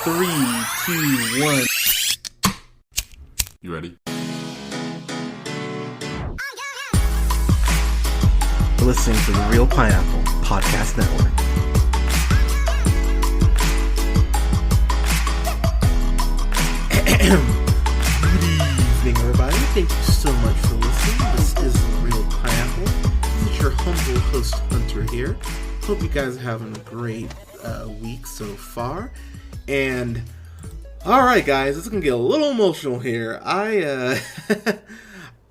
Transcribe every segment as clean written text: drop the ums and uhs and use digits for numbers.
Three, two, one. You ready? You're listening to the Real Pineapple Podcast Network. Good evening, everybody. Thank you so much for listening. This is the Real Pineapple. This is your humble host, Hunter, here. Hope you guys are having a great week so far. And alright guys, it's gonna get a little emotional here. I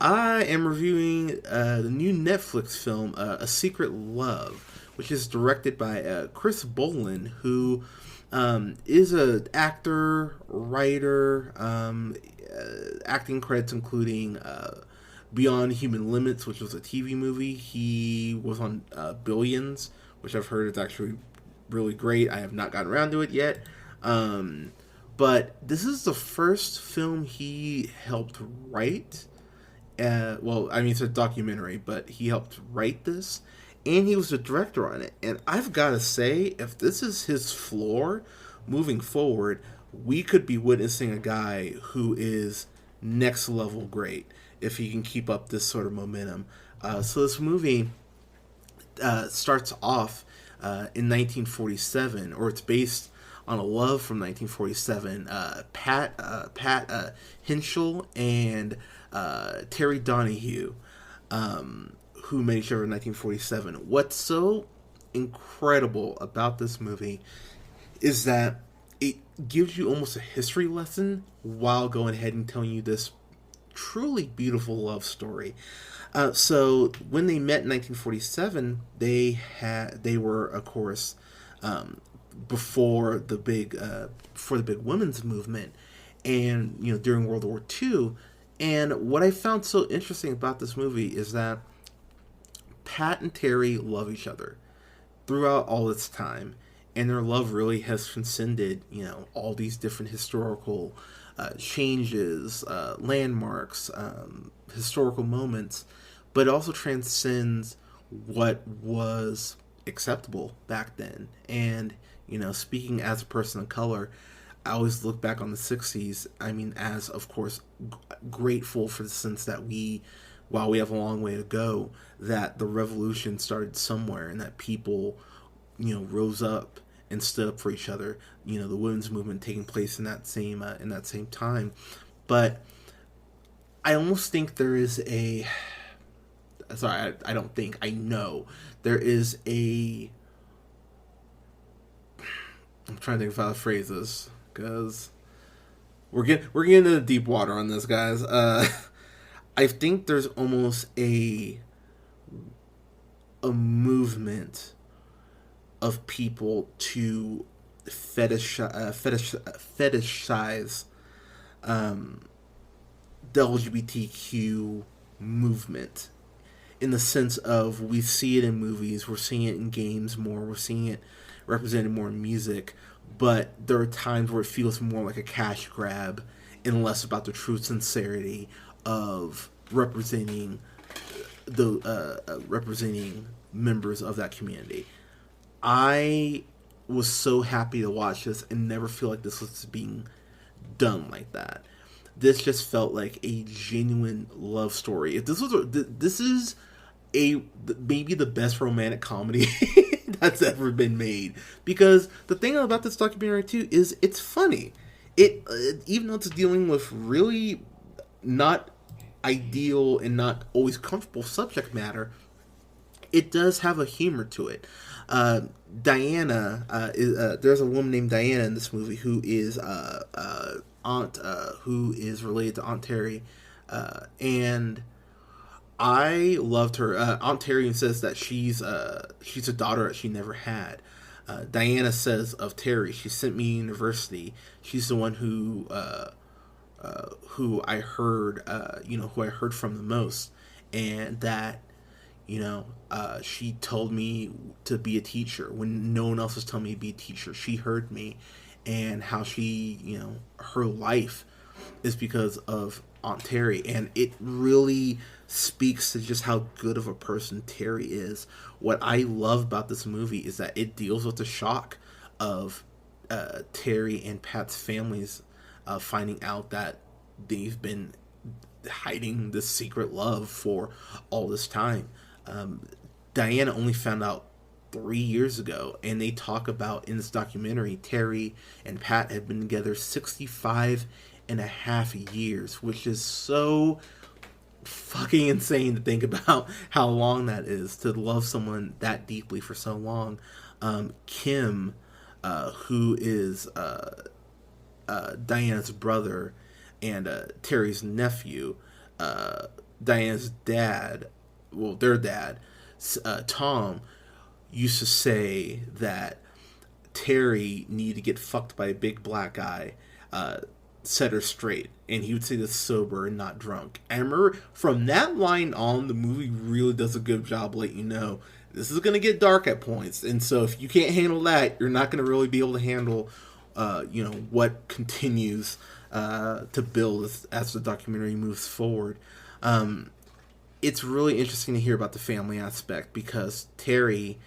am reviewing the new Netflix film, A Secret Love, which is directed by Chris Bolan, who is an actor, writer, acting credits including Beyond Human Limits, which was a TV movie. He was on Billions, which I've heard is actually really great. I have not gotten around to it yet. But this is the first film he helped write. It's a documentary, but he helped write this, and he was the director on it. And I've got to say, if this is his floor moving forward, we could be witnessing a guy who is next level great if he can keep up this sort of momentum. So this movie starts off in 1947, or it's based on a love from 1947. Pat Hinchell and Terry Donahue, who met each other in 1947. What's so incredible about this movie is that it gives you almost a history lesson while going ahead and telling you this truly beautiful love story. So when they met in 1947, they were, of course, before the big women's movement, and during World War II. And what I found so interesting about this movie is that Pat and Terry love each other throughout all this time, and their love really has transcended all these different historical changes, landmarks, historical moments, but it also transcends what was acceptable back then. And speaking as a person of color, I always look back on the 60s, as, of course, grateful for the sense that while we have a long way to go, that the revolution started somewhere, and that people, rose up and stood up for each other. The women's movement taking place in that same time. But I almost think there is I know there is I'm trying to think of how to phrase this, because we're getting into the deep water on this, guys. I think there's almost a movement of people to fetishize the LGBTQ movement, in the sense of, we see it in movies, we're seeing it in games more, we're seeing it represented more in music, but there are times where it feels more like a cash grab and less about the true sincerity of representing members of that community. I was so happy to watch this and never feel like this was being done like that. This just felt like a genuine love story. If this is maybe the best romantic comedy that's ever been made, because the thing about this documentary too is it's funny. Even though it's dealing with really not ideal and not always comfortable subject matter, it does have a humor to it. Diana, there's a woman named Diana in this movie who is who is related to Aunt Terry, and I loved her. Aunt Terry says that she's a daughter that she never had. Diana says of Terry, she sent me to university. She's the one who I heard, who I heard from the most, and that, she told me to be a teacher when no one else was telling me to be a teacher. She heard me, and how she, her life is because of Aunt Terry, and it really speaks to just how good of a person Terry is. What I love about this movie is that it deals with the shock of Terry and Pat's families finding out that they've been hiding this secret love for all this time. Diana only found out 3 years ago, and they talk about in this documentary, Terry and Pat had been together 65 and a half years, which is so fucking insane to think about how long that is, to love someone that deeply for so long. Kim, who is Diana's brother and Terry's nephew, Diana's dad, well, their dad, Tom, used to say that Terry needed to get fucked by a big black guy, set her straight, and he would say this sober and not drunk. I remember from that line on, the movie really does a good job letting you know this is going to get dark at points, and so if you can't handle that, you're not going to really be able to handle what continues to build as the documentary moves forward. It's really interesting to hear about the family aspect, because Terry's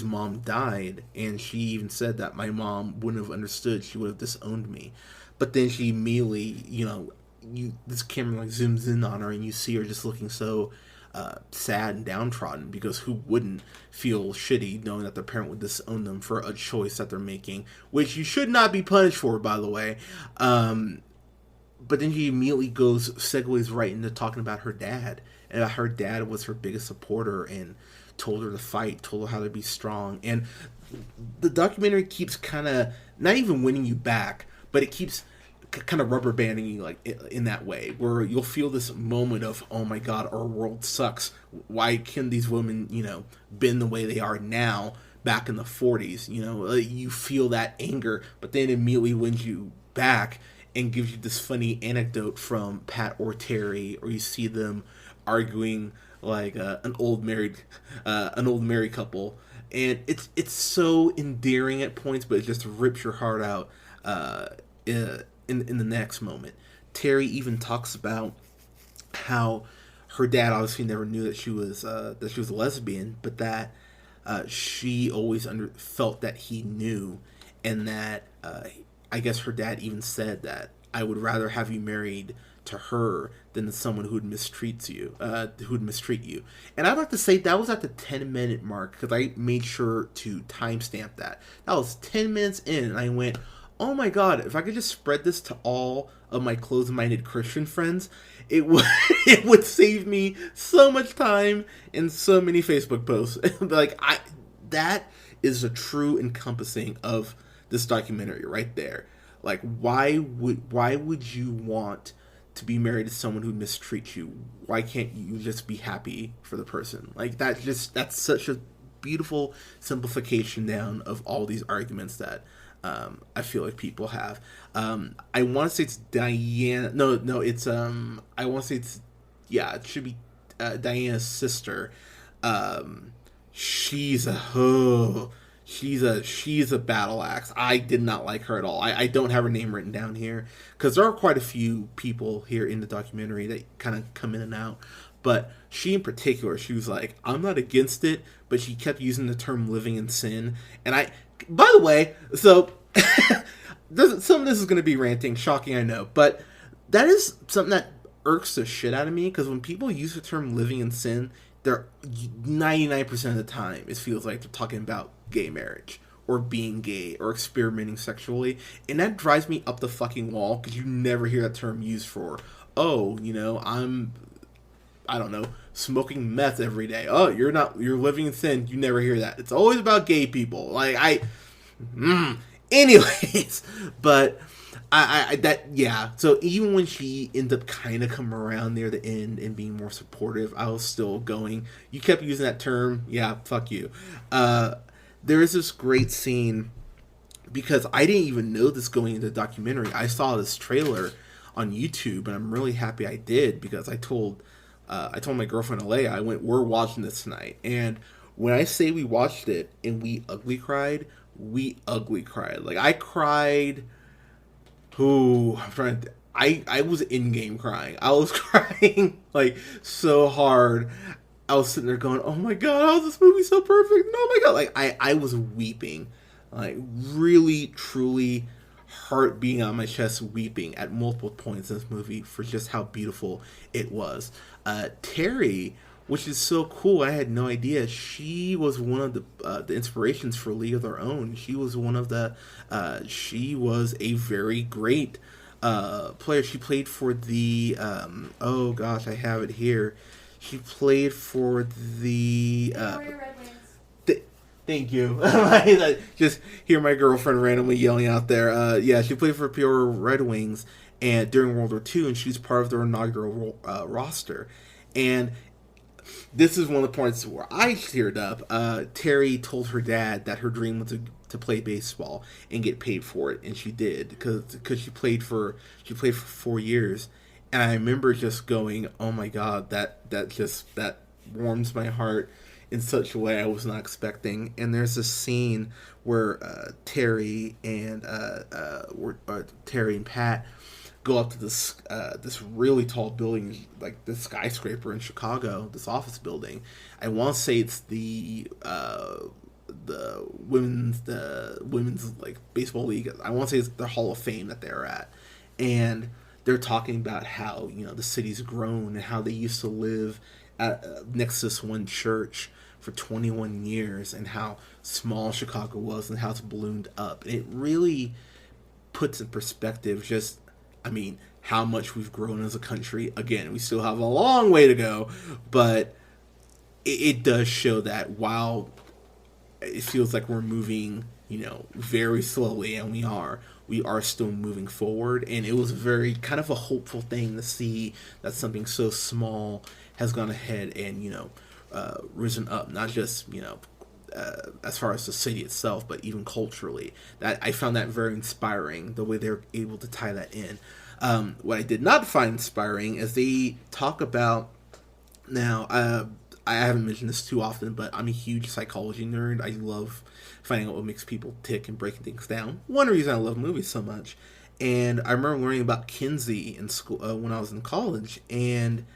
mom died, and she even said that my mom wouldn't have understood. She would have disowned me. But then she immediately, this camera like zooms in on her, and you see her just looking so sad and downtrodden, because who wouldn't feel shitty knowing that their parent would disown them for a choice that they're making, which you should not be punished for, by the way. But then she immediately segues right into talking about her dad, and how her dad was her biggest supporter and told her to fight, told her how to be strong. And the documentary keeps kind of not even winning you back, but it keeps kind of rubber banding you, like in that way, where you'll feel this moment of, oh my god, our world sucks. Why can these women, been the way they are now back in the 40s? You feel that anger, but then immediately wins you back and gives you this funny anecdote from Pat or Terry, or you see them arguing like an old married couple, and it's so endearing at points, but it just rips your heart out in the next moment. Terry even talks about how her dad obviously never knew that she was a lesbian, but that she always felt that he knew, and that I guess her dad even said that, I would rather have you married to her than to someone who would mistreat you. And I'd like to say that was at the 10-minute mark, because I made sure to timestamp that. That was 10 minutes in, and I went, oh my god, if I could just spread this to all of my closed-minded Christian friends, it would save me so much time and so many Facebook posts. That is a true encompassing of this documentary right there. Like, why would you want to be married to someone who mistreats you? Why can't you just be happy for the person? Like, that's such a beautiful simplification down of all these arguments that I feel like people have. I want to say it's Diana. No, it's I want to say it's, yeah, it should be Diana's sister. She's a battle axe. I did not like her at all. I don't have her name written down here, because there are quite a few people here in the documentary that kind of come in and out. But she in particular, she was like, I'm not against it, but she kept using the term living in sin. And by the way, so some of this is going to be ranting, shocking, I know, but that is something that irks the shit out of me, because when people use the term living in sin, they're 99% of the time, it feels like they're talking about gay marriage, or being gay, or experimenting sexually, and that drives me up the fucking wall, because you never hear that term used for, I don't know, smoking meth every day. Oh, you're living in sin. You never hear that. It's always about gay people. Anyways, but so even when she ended up kind of coming around near the end and being more supportive, I was still going, you kept using that term, yeah, fuck you. There is this great scene, because I didn't even know this going into the documentary. I saw this trailer on YouTube, and I'm really happy I did, because I told my girlfriend Alea, we're watching this tonight. And when I say we watched it and we ugly cried. Like, I cried. I was in-game crying. I was crying, like, so hard. I was sitting there going, oh my god, how is this movie so perfect? Oh my god. Like, I was weeping Like, really, truly heart beating on my chest, weeping at multiple points in this movie for just how beautiful it was. Terry, which is so cool, I had no idea. She was one of the inspirations for League of Their Own. She was one of the. She was a very great player. She played for the. Oh gosh, I have it here. She played for the. Thank you. Just hear my girlfriend randomly yelling out there. Yeah, she played for Peoria Red Wings and during World War II, and she's part of their inaugural roster. And this is one of the points where I teared up. Terry told her dad that her dream was to play baseball and get paid for it, and she did because she played for 4 years. And I remember just going, "Oh my God, that warms my heart." In such a way I was not expecting. And there's a scene where Terry and Terry and Pat go up to this really tall building, like this skyscraper in Chicago, this office building. I want to say it's the women's like baseball league. I want to say it's the Hall of Fame that they're at, and they're talking about how the city's grown and how they used to live next to this one church for 21 years and how small Chicago was and how it's ballooned up. And it really puts in perspective just, how much we've grown as a country. Again, we still have a long way to go, but it does show that while it feels like we're moving, very slowly, and we are still moving forward. And it was very kind of a hopeful thing to see that something so small has gone ahead and risen up, not just as far as the city itself, but even culturally. That I found that very inspiring, the way they're able to tie that in. What I did not find inspiring is they talk about now. I haven't mentioned this too often, but I'm a huge psychology nerd. I love finding out what makes people tick and breaking things down. One reason I love movies so much. And I remember learning about Kinsey in school when I was in college, and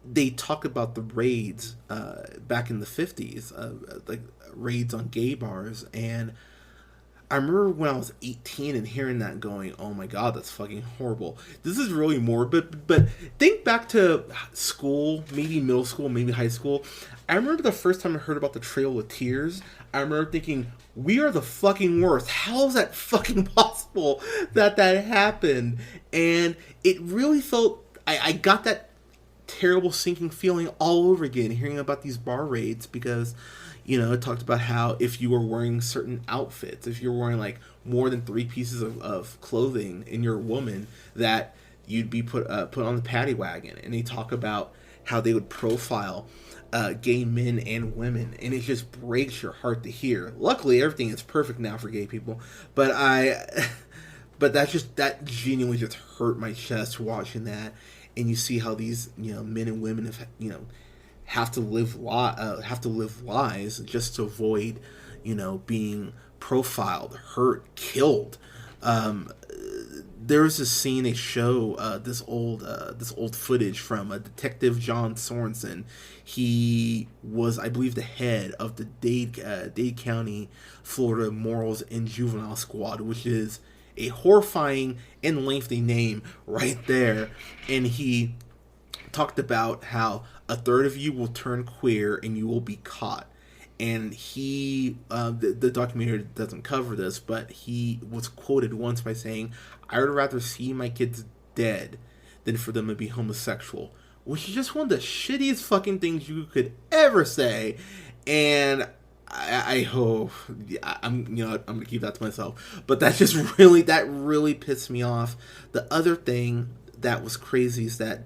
they talk about the raids back in the 50s, like raids on gay bars. And I remember when I was 18 and hearing that going, oh my God, that's fucking horrible. This is really morbid, but think back to school, maybe middle school, maybe high school. I remember the first time I heard about the Trail of Tears, I remember thinking, we are the fucking worst. How is that fucking possible that happened? And it really felt, I got that terrible sinking feeling all over again hearing about these bar raids, because it talked about how if you were wearing certain outfits, if you're wearing like more than 3 pieces of clothing and you're a woman, that you'd be put on the paddy wagon. And they talk about how they would profile gay men and women, and it just breaks your heart to hear. Luckily, everything is perfect now for gay people, but that genuinely just hurt my chest watching that. And you see how these men and women have to live lies just to avoid being profiled, hurt, killed. There was a scene they show this old footage from Detective John Sorensen. He was, I believe, the head of the Dade County, Florida Morals and Juvenile Squad, which is a horrifying and lengthy name right there. And he talked about how a third of you will turn queer and you will be caught. And he, the documentary doesn't cover this, but he was quoted once by saying, I would rather see my kids dead than for them to be homosexual, which is just one of the shittiest fucking things you could ever say. And I hope I'm gonna keep that to myself, but that really pissed me off. The other thing that was crazy is that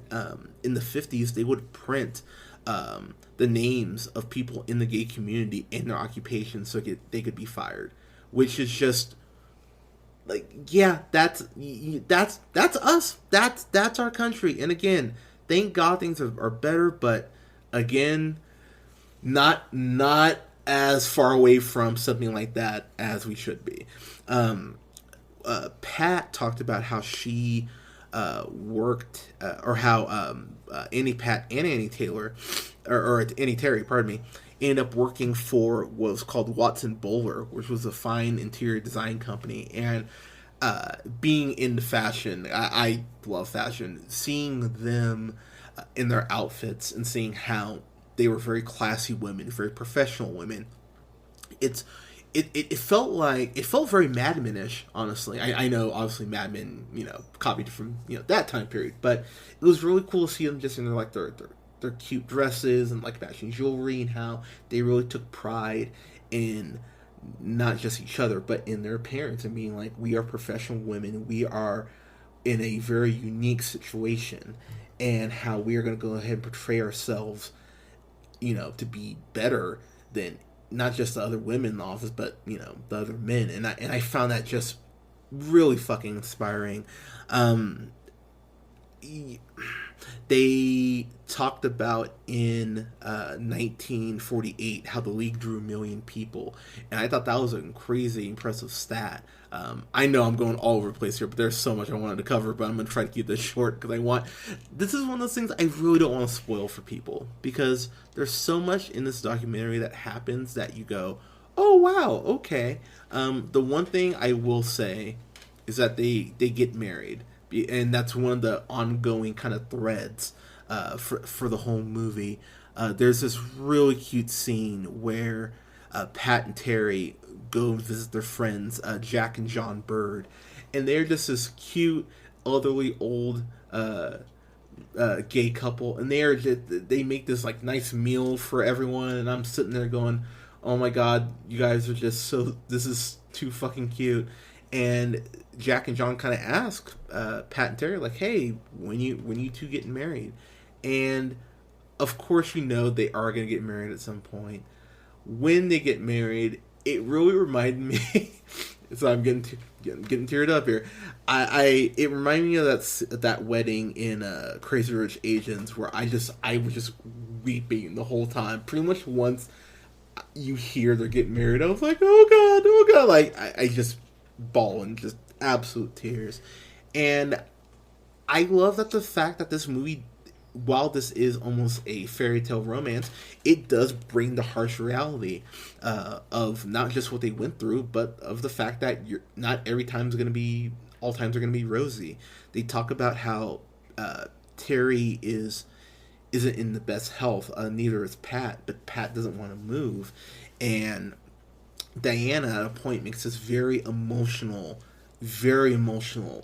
in the 50s they would print the names of people in the gay community and their occupations so they could be fired, which is just like, yeah, that's us, that's our country. And again, thank God things are better, but again, not as far away from something like that as we should be. Pat talked about how she worked, or how Annie Pat and Annie Taylor, or Annie Terry, pardon me, ended up working for what was called Watson Bowler, which was a fine interior design company. And being into fashion, I love fashion. Seeing them in their outfits and seeing how they were very classy women, very professional women, it's it felt like it felt very Mad Men-ish, honestly. I know obviously Mad Men, copied from that time period, but it was really cool to see them just in their like their cute dresses and like matching jewelry, and how they really took pride in not just each other but in their appearance, and being like, we are professional women, we are in a very unique situation, and how we are going to go ahead and portray ourselves, to be better than not just the other women in the office, but the other men. And I found that just really fucking inspiring. Um, they talked about in 1948 how the league drew 1 million people, and I thought that was a crazy impressive stat. I know I'm going all over the place here, but there's so much I wanted to cover, but I'm going to try to keep this short because this is one of those things I really don't want to spoil for people, because there's so much in this documentary that happens that you go, oh wow, okay. The one thing I will say is that they get married, and that's one of the ongoing kind of threads for the whole movie. There's this really cute scene where Pat and Terry go visit their friends, Jack and John Bird, and they're just this cute, elderly, old gay couple, and they make this like nice meal for everyone, and I'm sitting there going, oh my god, you guys are just this is too fucking cute. And Jack and John kind of ask Pat and Terry, like, hey, when you two getting married? And of course they are going to get married at some point. When they get married, it really reminded me so I'm getting teared up here. It reminded me of that wedding in Crazy Rich Asians, where I was just weeping the whole time. Pretty much once you hear they're getting married, I was like, oh god, like I just bawling, just absolute tears. And I love that the fact that this movie, while this is almost a fairy tale romance, it does bring the harsh reality of not just what they went through, but of the fact that not every time's going to be, all times are going to be rosy. They talk about how Terry isn't in the best health. Neither is Pat, but Pat doesn't want to move, and Diana at a point makes this very emotional,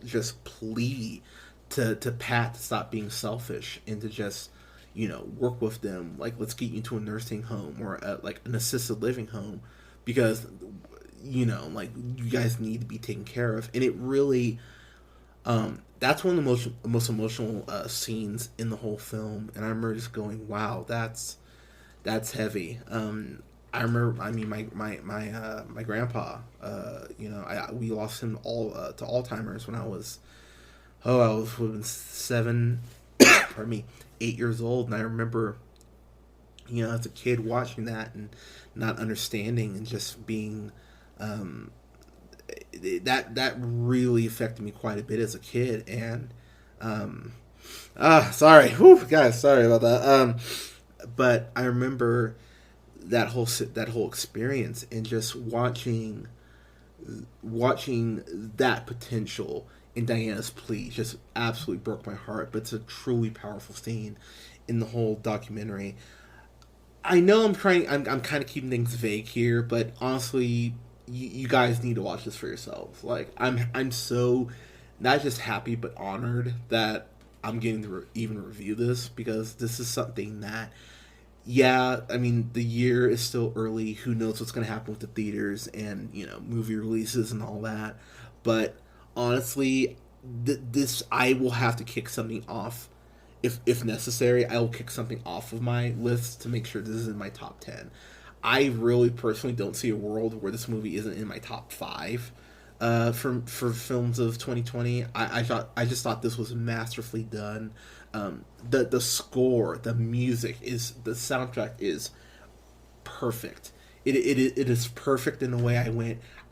just plea to Pat to stop being selfish and to just, work with them. Like, let's get you to a nursing home or like an assisted living home, because, like, you guys need to be taken care of. And it really, that's one of the most emotional scenes in the whole film. And I remember just going, wow, that's heavy. I remember, my grandpa, we lost him to Alzheimer's when I was 8 years old. And I remember, as a kid watching that and not understanding, and just being, that really affected me quite a bit as a kid. And, sorry, guys, sorry about that. But I remember that whole experience, and just watching that potential in Diana's plea just absolutely broke my heart. But it's a truly powerful scene in the whole documentary. I know I'm kind of keeping things vague here, but honestly, you guys need to watch this for yourselves. Like, I'm so not just happy but honored that I'm getting to even review this, because this is something that, yeah, I mean, the year is still early. Who knows what's going to happen with the theaters and, movie releases and all that. But honestly, this, I will have to kick something off. If necessary, I will kick something off of my list to make sure this is in my top 10. I really personally don't see a world where this movie isn't in my top 5 for films of 2020. I just thought this was masterfully done. The score, the music, the soundtrack is perfect. It is perfect in the way I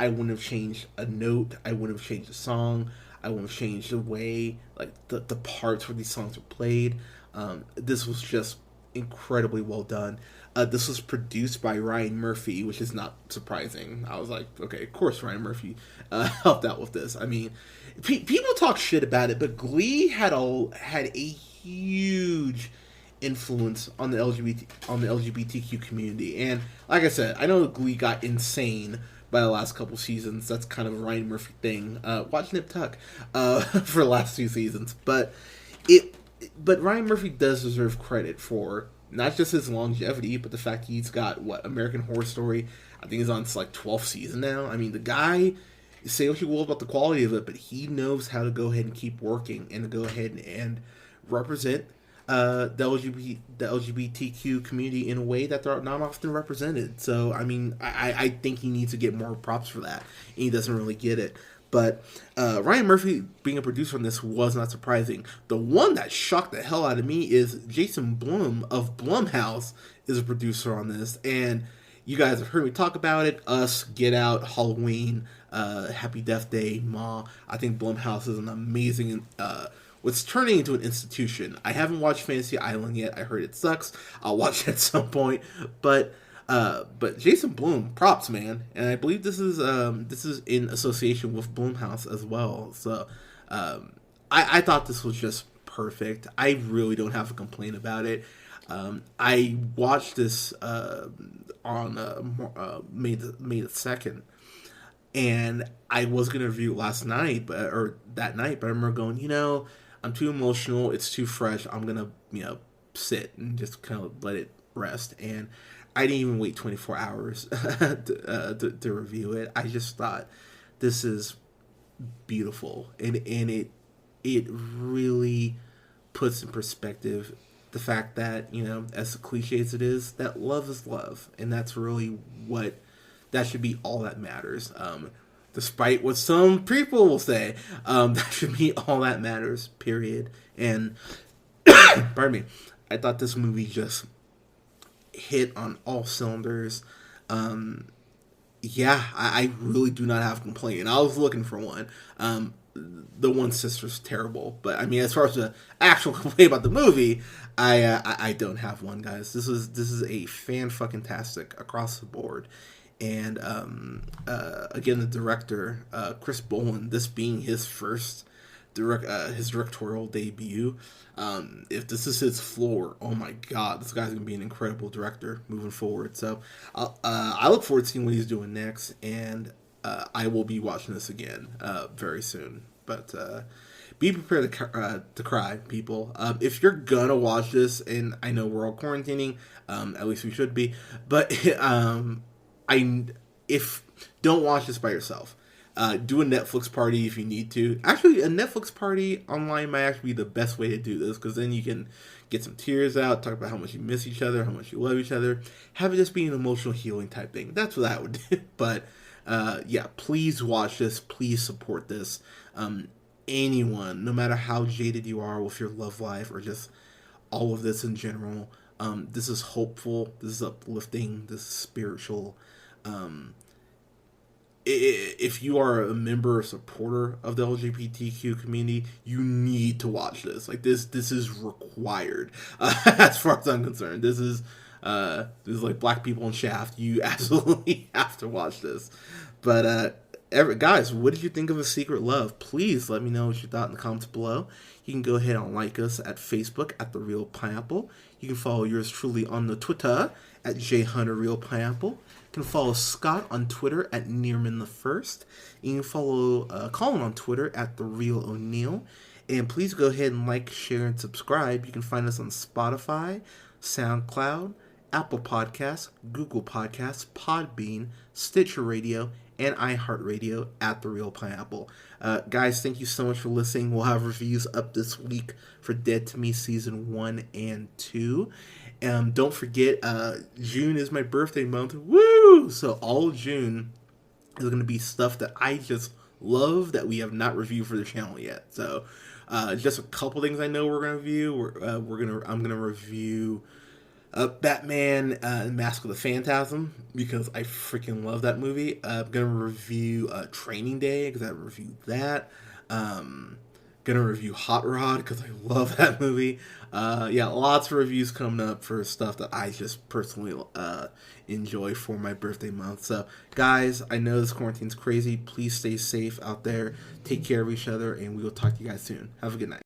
wouldn't have changed a note. I wouldn't have changed a song. I wouldn't have changed the way, like, the parts where these songs were played. This was just incredibly well done. This was produced by Ryan Murphy, which is not surprising. I was like, okay, of course Ryan Murphy helped out with this. I mean, people talk shit about it, but Glee had a huge influence on the LGBTQ community. And like I said, I know Glee got insane by the last couple seasons. That's kind of a Ryan Murphy thing. Watch Nip Tuck for the last 2 seasons, but Ryan Murphy does deserve credit for not just his longevity, but the fact he's got American Horror Story. I think he's on like 12th season now. I mean, the guy, say what you will about the quality of it, but he knows how to go ahead and keep working and to go ahead and represent the LGBTQ community in a way that they're not often represented. So, I mean, I think he needs to get more props for that, and he doesn't really get it. But Ryan Murphy being a producer on this was not surprising. The one that shocked the hell out of me is Jason Blum of Blumhouse is a producer on this. And you guys have heard me talk about it. Us, Get Out, Halloween, Happy Death Day, Ma. I think Blumhouse is an amazing... what's turning into an institution. I haven't watched Fantasy Island yet. I heard it sucks. I'll watch it at some point. But Jason Blum, props, man, and I believe this is in association with Blumhouse as well. So I thought this was just perfect. I really don't have a complaint about it. I watched this on May the 2nd, and I was gonna review it last night, but I remember going, I'm too emotional. It's too fresh. I'm gonna sit and just kind of let it rest. And I didn't even wait 24 hours to review it. I just thought this is beautiful, and it really puts in perspective the fact that, as cliche as it is, that love is love, and that's really that should be all that matters. Despite what some people will say, that should be all that matters, period. And pardon me, I thought this movie just hit on all cylinders. I really do not have a complaint, and I was looking for one. The one sister's terrible, but I mean, as far as the actual complaint about the movie, I don't have one, guys. This is a fan-fucking-tastic across the board. And again, the director, Chris Bolan, this being his first his directorial debut. If this is his floor, oh my god, this guy's gonna be an incredible director moving forward. So I look forward to seeing what he's doing next, and I will be watching this again very soon. But be prepared to cry, people. If you're gonna watch this, and I know we're all quarantining, at least we should be, but don't watch this by yourself. Do a Netflix party if you need to. Actually, a Netflix party online might actually be the best way to do this, because then you can get some tears out, talk about how much you miss each other, how much you love each other. Have it just be an emotional healing type thing. That's what I would do. But please watch this. Please support this. Anyone, no matter how jaded you are with your love life or just all of this in general, this is hopeful. This is uplifting. This is spiritual. If you are a member or supporter of the LGBTQ community, you need to watch this. Like this is required. As far as I'm concerned, this is like Black people in Shaft. You absolutely have to watch this. But guys, what did you think of A Secret Love? Please let me know what you thought in the comments below. You can go ahead and like us at Facebook at The Real Pineapple. You can follow yours truly on the Twitter at JHunterRealPineapple. You can follow Scott on Twitter at Nearman1st. You can follow Colin on Twitter at The Real O'Neill. And please go ahead and like, share, and subscribe. You can find us on Spotify, SoundCloud, Apple Podcasts, Google Podcasts, Podbean, Stitcher Radio, and iHeartRadio at The Real Pineapple. Guys, thank you so much for listening. We'll have reviews up this week for Dead to Me Season 1 and 2. Don't forget, June is my birthday month. Woo! So all of June is going to be stuff that I just love that we have not reviewed for the channel yet. So just a couple things I know we're going to review. I'm going to review Batman Mask of the Phantasm, because I freaking love that movie. I'm going to review Training Day, because I reviewed that. Gonna review Hot Rod because I love that movie. Yeah, lots of reviews coming up for stuff that I just personally enjoy for my birthday month. So, guys, I know this quarantine's crazy. Please stay safe out there. Take care of each other, and we will talk to you guys soon. Have a good night.